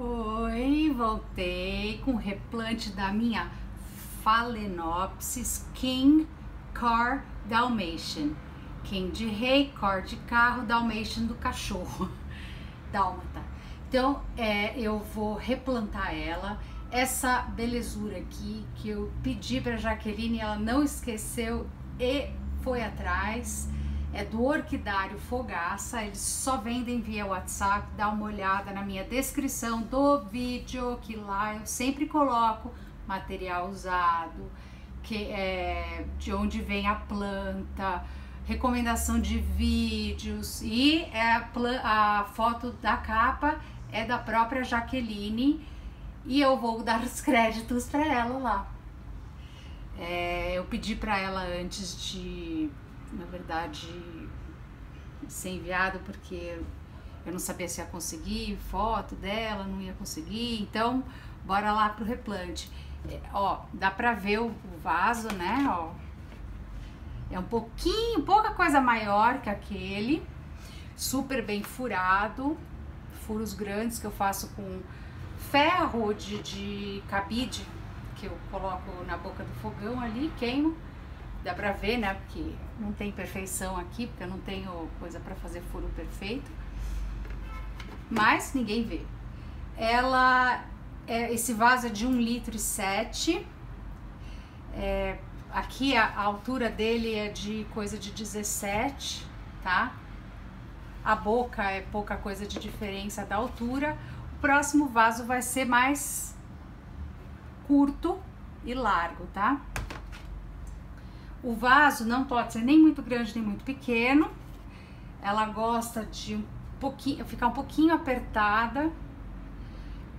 Oi, voltei com o replante da minha Phalaenopsis King Car Dalmatian. King de rei, Car de carro, Dalmatian do cachorro, dálmata. Então, eu vou replantar ela. Essa belezura aqui que eu pedi para Jaqueline, ela não esqueceu e foi atrás. É do Orquidário Fogaça, eles só vendem via WhatsApp. Dá uma olhada na minha descrição do vídeo, que lá eu sempre coloco material usado, de onde vem a planta, recomendação de vídeos, e a foto da capa é da própria Jaqueline e eu vou dar os créditos para ela lá. Eu pedi para ela antes de, na verdade, ser enviado, porque eu não sabia se ia conseguir foto dela, não ia conseguir, então bora lá pro replante. Ó, dá pra ver o vaso, né, ó, é pouca coisa maior que aquele, super bem furado, furos grandes que eu faço com ferro de cabide, que eu coloco na boca do fogão ali, queimo. Dá pra ver, né, porque não tem perfeição aqui, porque eu não tenho coisa pra fazer furo perfeito, mas ninguém vê. Esse vaso é de 1,7 litros. Aqui a altura dele é de coisa de 17, tá? A boca é pouca coisa de diferença da altura. O próximo vaso vai ser mais curto e largo, tá? O vaso não pode ser nem muito grande nem muito pequeno. Ela gosta de ficar um pouquinho apertada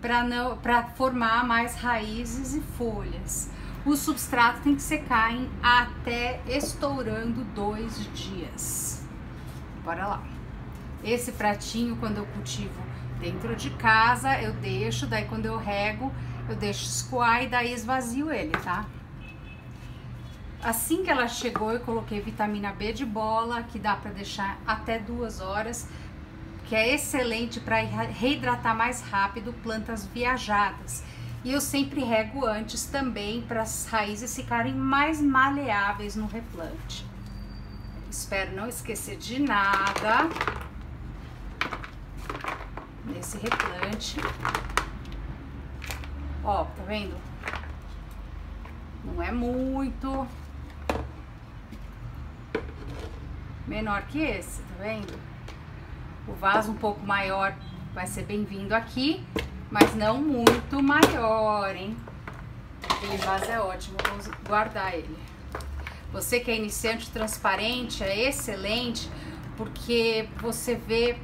para formar mais raízes e folhas. O substrato tem que secar em até estourando 2 dias. Bora lá. Esse pratinho, quando eu cultivo dentro de casa, eu deixo, daí quando eu rego, eu deixo escoar e daí esvazio ele, tá? Assim que ela chegou, eu coloquei vitamina B de bola, que dá para deixar até 2 horas, que é excelente para reidratar mais rápido plantas viajadas. E eu sempre rego antes também, para as raízes ficarem mais maleáveis no replante. Espero não esquecer de nada nesse replante. Ó, tá vendo? Não é muito menor que esse, tá vendo? O vaso um pouco maior vai ser bem-vindo aqui, mas não muito maior, hein? Aquele vaso é ótimo, vamos guardar ele. Você que é iniciante, transparente, é excelente, porque você vê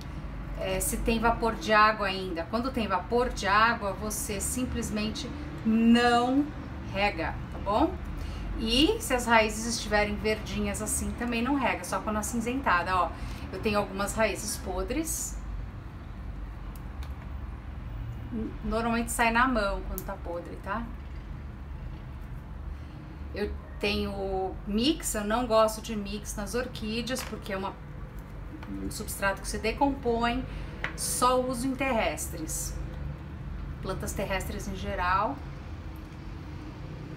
se tem vapor de água ainda. Quando tem vapor de água, você simplesmente não rega, tá bom? E se as raízes estiverem verdinhas assim, também não rega, só quando acinzentada, ó. Eu tenho algumas raízes podres. Normalmente sai na mão quando tá podre, tá? Eu tenho mix, eu não gosto de mix nas orquídeas, porque é um substrato que se decompõe, só uso em terrestres. Plantas terrestres em geral.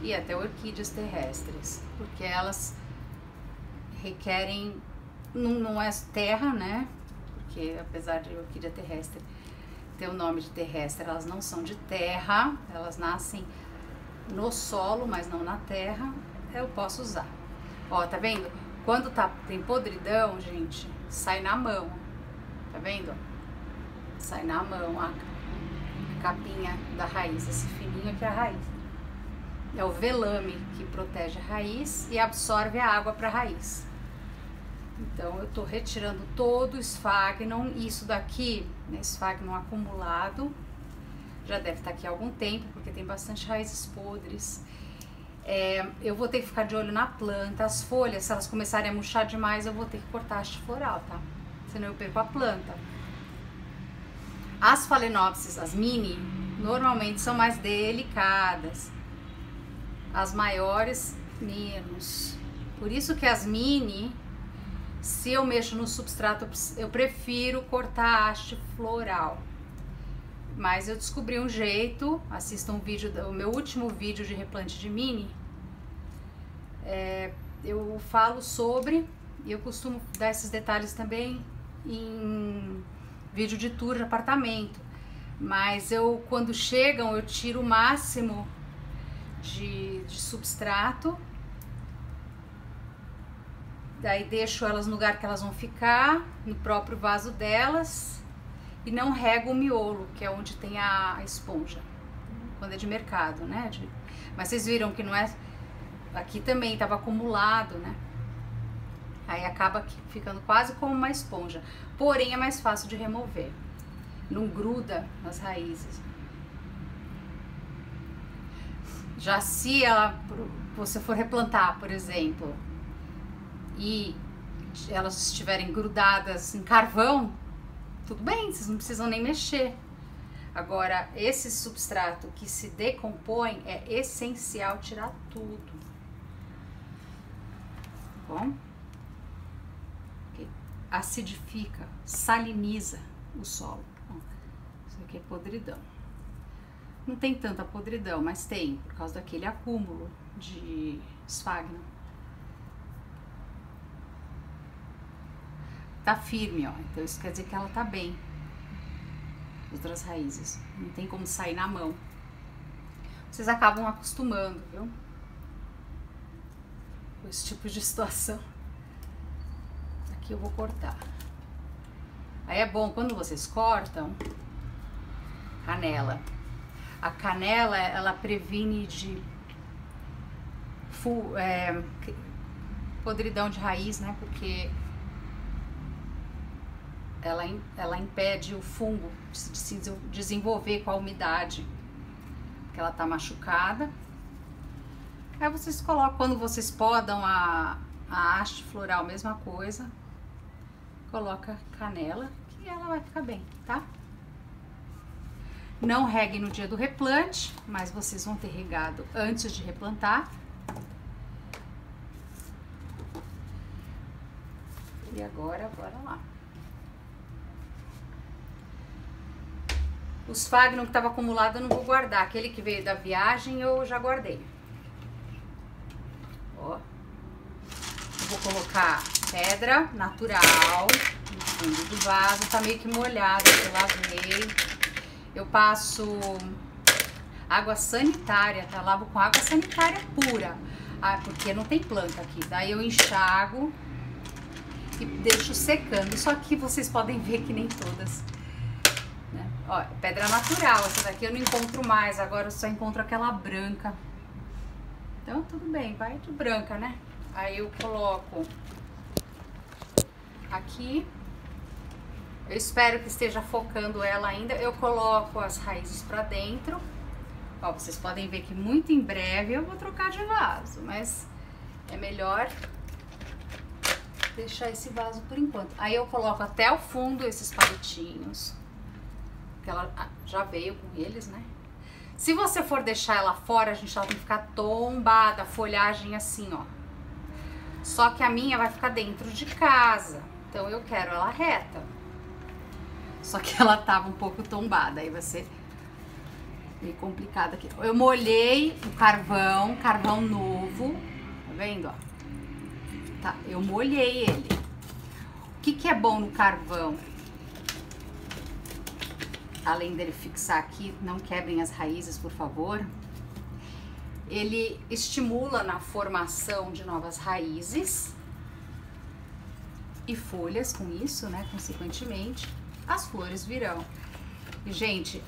E até orquídeas terrestres, porque elas requerem, não é terra, né? Porque apesar de orquídea terrestre ter o nome de terrestre, elas não são de terra, elas nascem no solo, mas não na terra. Eu posso usar. Ó, tá vendo? Quando tem podridão, gente, sai na mão. Tá vendo? Sai na mão a capinha da raiz, esse fininho aqui é a raiz. É o velame que protege a raiz e absorve a água para a raiz. Então eu tô retirando todo o esfagnon. Isso daqui, né, esfagnon acumulado, já deve estar aqui há algum tempo, porque tem bastante raízes podres. Eu vou ter que ficar de olho na planta. As folhas, se elas começarem a murchar demais, eu vou ter que cortar a haste floral, tá? Senão eu perco a planta. As Phalaenopsis, as mini, normalmente são mais delicadas. As maiores, menos. Por isso que as mini, se eu mexo no substrato, eu prefiro cortar a haste floral. Mas eu descobri um jeito, assista um vídeo, o meu último vídeo de replante de mini, eu falo sobre, e eu costumo dar esses detalhes também em vídeo de tour de apartamento. Mas quando chegam, eu tiro o máximo de substrato, daí deixo elas no lugar que elas vão ficar, no próprio vaso delas, e não rego o miolo, que é onde tem a esponja, quando é de mercado, né? Mas vocês viram que não é... Aqui também estava acumulado, né? Aí acaba ficando quase como uma esponja, porém é mais fácil de remover, não gruda nas raízes. Já se você for replantar, por exemplo, e elas estiverem grudadas em carvão, tudo bem, vocês não precisam nem mexer. Agora, esse substrato que se decompõe, é essencial tirar tudo. Tá bom? Acidifica, saliniza o solo. Isso aqui é podridão. Não tem tanta podridão, mas tem, por causa daquele acúmulo de esfagno. Tá firme, ó, então isso quer dizer que ela tá bem. Outras raízes, não tem como sair na mão. Vocês acabam acostumando, viu? Com esse tipo de situação. Aqui eu vou cortar. Aí é bom, quando vocês cortam, canela. A canela, ela previne de podridão de raiz, né? Porque ela impede o fungo de se desenvolver com a umidade, porque ela tá machucada. Aí vocês colocam, quando vocês podam a haste floral, mesma coisa, coloca canela, que ela vai ficar bem, tá? Não regue no dia do replante, mas vocês vão ter regado antes de replantar. E agora, bora lá. O esfagno que estava acumulado eu não vou guardar. Aquele que veio da viagem eu já guardei. Ó. Vou colocar pedra natural no fundo do vaso. Tá meio que molhado, eu lavei. Eu passo água sanitária, tá? Lavo com água sanitária pura. Porque não tem planta aqui. Daí eu enxago e deixo secando. Só que vocês podem ver que nem todas. Ó, pedra natural, essa daqui eu não encontro mais, agora eu só encontro aquela branca. Então tudo bem, vai de branca, né? Aí eu coloco aqui, eu espero que esteja focando ela ainda, eu coloco as raízes pra dentro. Ó, vocês podem ver que muito em breve eu vou trocar de vaso, mas é melhor deixar esse vaso por enquanto. Aí eu coloco até o fundo esses palitinhos. Porque ela já veio com eles, né? Se você for deixar ela fora, ela tem que ficar tombada, a folhagem assim, ó. Só que a minha vai ficar dentro de casa, então eu quero ela reta. Só que ela tava um pouco tombada, aí vai ser meio complicado aqui. Eu molhei o carvão novo, tá vendo, ó? Tá, eu molhei ele. O que é bom no carvão? Além dele fixar aqui, não quebrem as raízes, por favor. Ele estimula na formação de novas raízes e folhas com isso, né? Consequentemente, as flores virão. E, gente,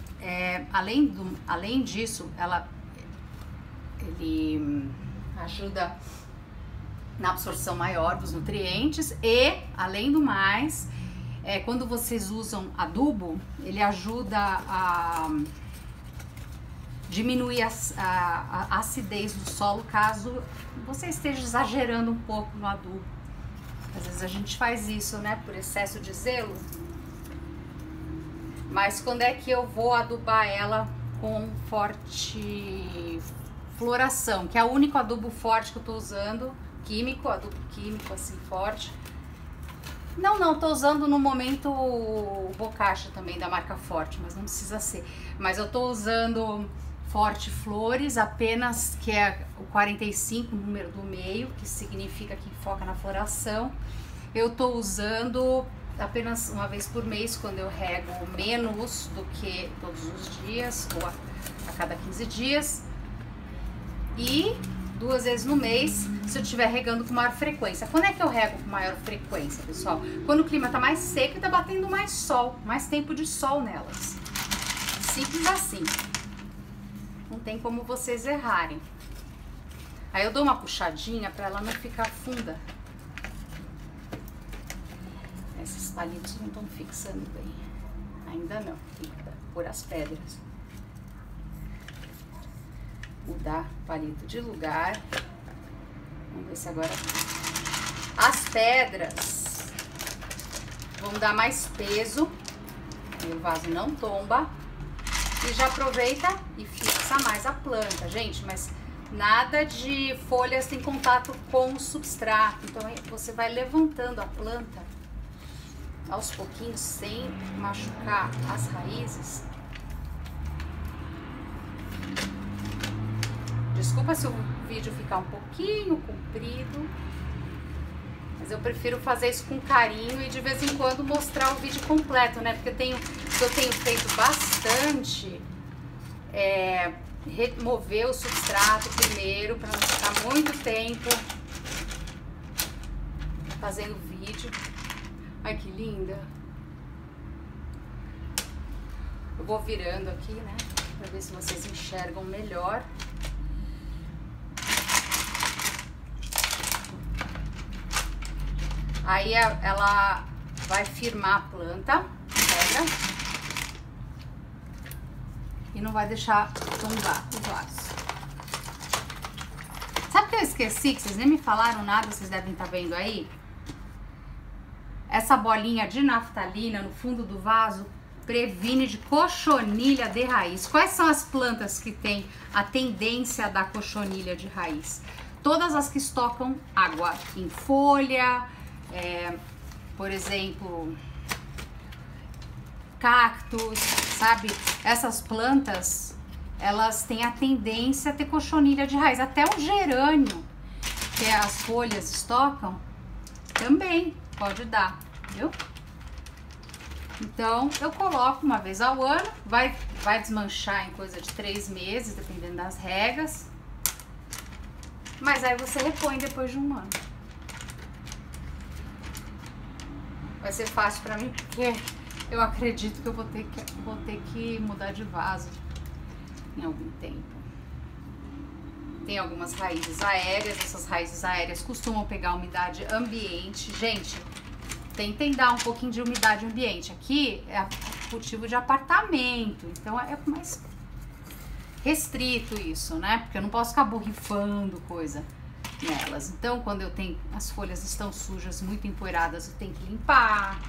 além disso, ele ajuda na absorção maior dos nutrientes e, além do mais, quando vocês usam adubo, ele ajuda a diminuir a acidez do solo, caso você esteja exagerando um pouco no adubo. Às vezes a gente faz isso, né, por excesso de zelo. Mas quando é que eu vou adubar ela com forte floração, que é o único adubo forte que eu tô usando, químico, adubo químico assim forte, Não, tô usando no momento o Bocashi também, da marca Forte, mas não precisa ser. Mas eu tô usando Forte Flores, apenas, que é o 45, número do meio, que significa que foca na floração. Eu tô usando apenas uma vez por mês, quando eu rego menos do que todos os dias, ou a cada 15 dias. E 2 vezes no mês, se eu estiver regando com maior frequência. Quando é que eu rego com maior frequência, pessoal? Quando o clima tá mais seco e tá batendo mais sol, mais tempo de sol nelas. Simples assim. Não tem como vocês errarem. Aí eu dou uma puxadinha para ela não ficar funda. Esses palitos não estão fixando bem. Ainda não. Tem que pôr as pedras. Mudar o palito de lugar. Vamos ver se agora... As pedras vão dar mais peso. Aí o vaso não tomba. E já aproveita e fixa mais a planta, gente. Mas nada de folhas em contato com o substrato. Então você vai levantando a planta aos pouquinhos, sem machucar as raízes. Desculpa se o vídeo ficar um pouquinho comprido, mas eu prefiro fazer isso com carinho e de vez em quando mostrar o vídeo completo, né? Porque eu tenho feito bastante, remover o substrato primeiro, para não ficar muito tempo fazendo vídeo. Ai, que linda! Eu vou virando aqui, né? Pra ver se vocês enxergam melhor. Aí ela vai firmar a planta, pedra, e não vai deixar tombar o vaso. Sabe o que eu esqueci? Que vocês nem me falaram nada, vocês devem estar vendo aí? Essa bolinha de naftalina no fundo do vaso previne de cochonilha de raiz. Quais são as plantas que têm a tendência da cochonilha de raiz? Todas as que estocam água em folha, por exemplo, cactos, sabe? Essas plantas, elas têm a tendência a ter cochonilha de raiz. Até o gerânio, que as folhas estocam, também pode dar, viu? Então, eu coloco uma vez ao ano, vai desmanchar em coisa de 3 meses, dependendo das regas. Mas aí você repõe depois de um ano. Vai ser fácil pra mim, porque eu acredito que eu vou ter que mudar de vaso em algum tempo. Tem algumas raízes aéreas, essas raízes aéreas costumam pegar umidade ambiente. Gente, tentem dar um pouquinho de umidade ambiente. Aqui é cultivo de apartamento, então é mais restrito isso, né? Porque eu não posso ficar borrifando coisa nelas. Então, quando as folhas estão sujas, muito empoeiradas, eu tenho que limpar.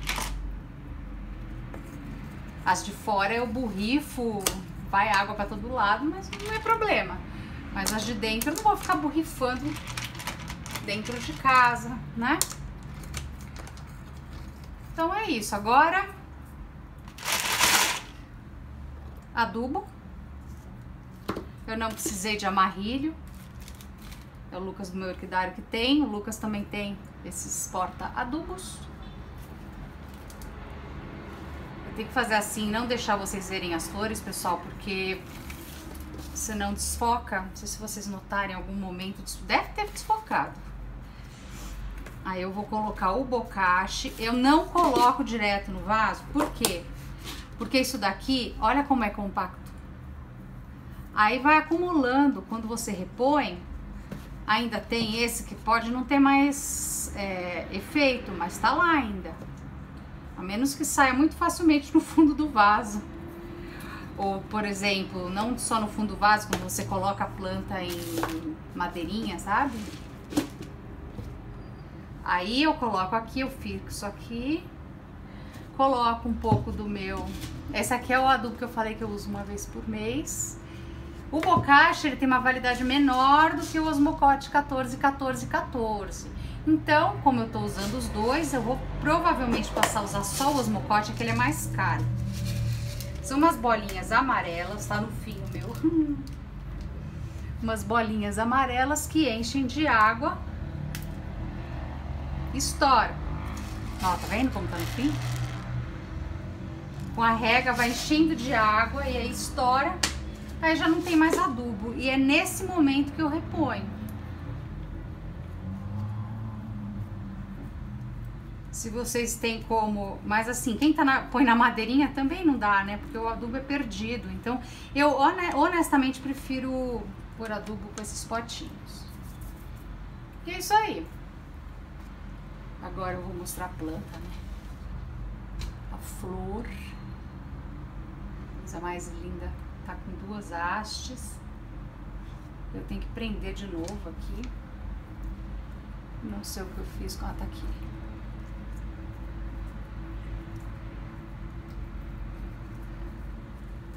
As de fora eu borrifo, vai água para todo lado, mas não é problema. Mas as de dentro eu não vou ficar borrifando dentro de casa, né? Então é isso. Agora, adubo. Eu não precisei de amarrilho. É o Lucas do meu orquidário que tem. O Lucas também tem esses porta-adubos. Eu tenho que fazer assim, não deixar vocês verem as flores, pessoal, porque senão desfoca. Não sei se vocês notarem em algum momento. Deve ter desfocado. Aí eu vou colocar o bocashi. Eu não coloco direto no vaso. Por quê? Porque isso daqui, olha como é compacto. Aí vai acumulando. Quando você repõe, ainda tem esse que pode não ter mais efeito, mas tá lá ainda. A menos que saia muito facilmente no fundo do vaso. Ou, por exemplo, não só no fundo do vaso, quando você coloca a planta em madeirinha, sabe? Aí eu coloco aqui, eu fixo aqui. Coloco um pouco do meu... Esse aqui é o adubo que eu falei que eu uso uma vez por mês. O Bokashi, ele tem uma validade menor do que o Osmocote 14, 14, 14. Então, como eu tô usando os dois, eu vou provavelmente passar a usar só o Osmocote, que ele é mais caro. São umas bolinhas amarelas, tá no fim o meu. Umas bolinhas amarelas que enchem de água. Estoura. Ó, tá vendo como tá no fim? Com a rega vai enchendo de água e aí estoura. Aí já não tem mais adubo. E é nesse momento que eu reponho. Se vocês têm como... Mas assim, quem põe na madeirinha também não dá, né? Porque o adubo é perdido. Então, eu honestamente prefiro pôr adubo com esses potinhos. E é isso aí. Agora eu vou mostrar a planta, né? A flor. Coisa mais linda. Tá com 2 hastes. Eu tenho que prender de novo aqui. Não sei o que eu fiz com ela, tá aqui.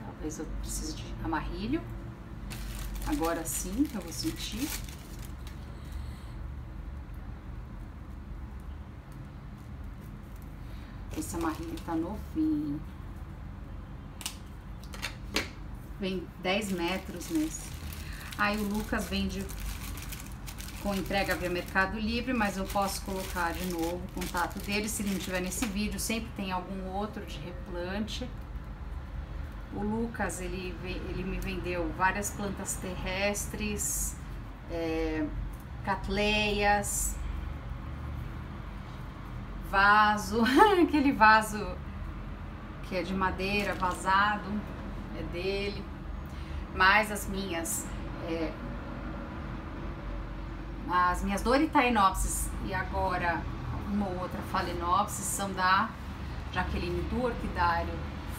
Talvez eu precise de amarrilho. Agora sim eu vou sentir. Esse amarrilho tá novinho. Vem 10 metros nesse. Aí o Lucas vende com entrega via Mercado Livre, mas eu posso colocar de novo o contato dele. Se ele não tiver nesse vídeo, sempre tem algum outro de replante. O Lucas, ele me vendeu várias plantas terrestres, catleias, vaso, aquele vaso que é de madeira, vazado, é dele. Mas as minhas Doritaenopsis e agora uma ou outra Phalaenopsis são da Jaqueline do Orquidário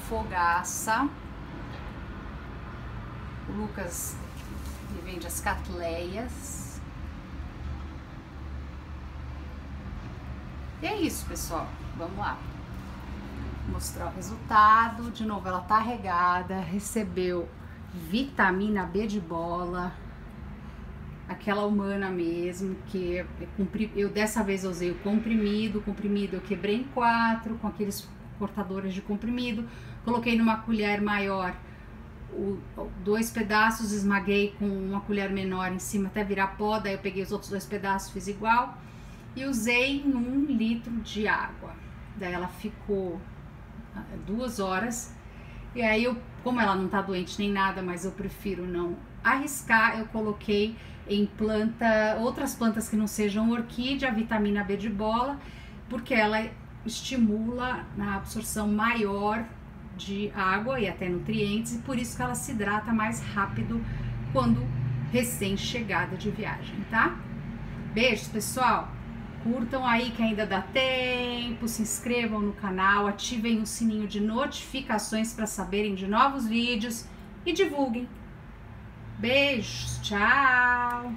Fogaça. O Lucas me vende as catleias. E é isso, pessoal. Vamos lá. Vou mostrar o resultado. De novo, ela tá regada, recebeu vitamina B de bola, aquela humana mesmo, que eu dessa vez eu usei o comprimido eu quebrei em 4 com aqueles cortadores de comprimido, coloquei numa colher maior 2 pedaços, esmaguei com uma colher menor em cima até virar pó, daí eu peguei os outros 2 pedaços, fiz igual e usei em 1 litro de água. Daí ela ficou 2 horas. E aí, como ela não tá doente nem nada, mas eu prefiro não arriscar, eu coloquei em outras plantas que não sejam orquídea, a vitamina B de bola, porque ela estimula a absorção maior de água e até nutrientes, e por isso que ela se hidrata mais rápido quando recém-chegada de viagem, tá? Beijos, pessoal! Curtam aí que ainda dá tempo, se inscrevam no canal, ativem o sininho de notificações para saberem de novos vídeos e divulguem. Beijos, tchau!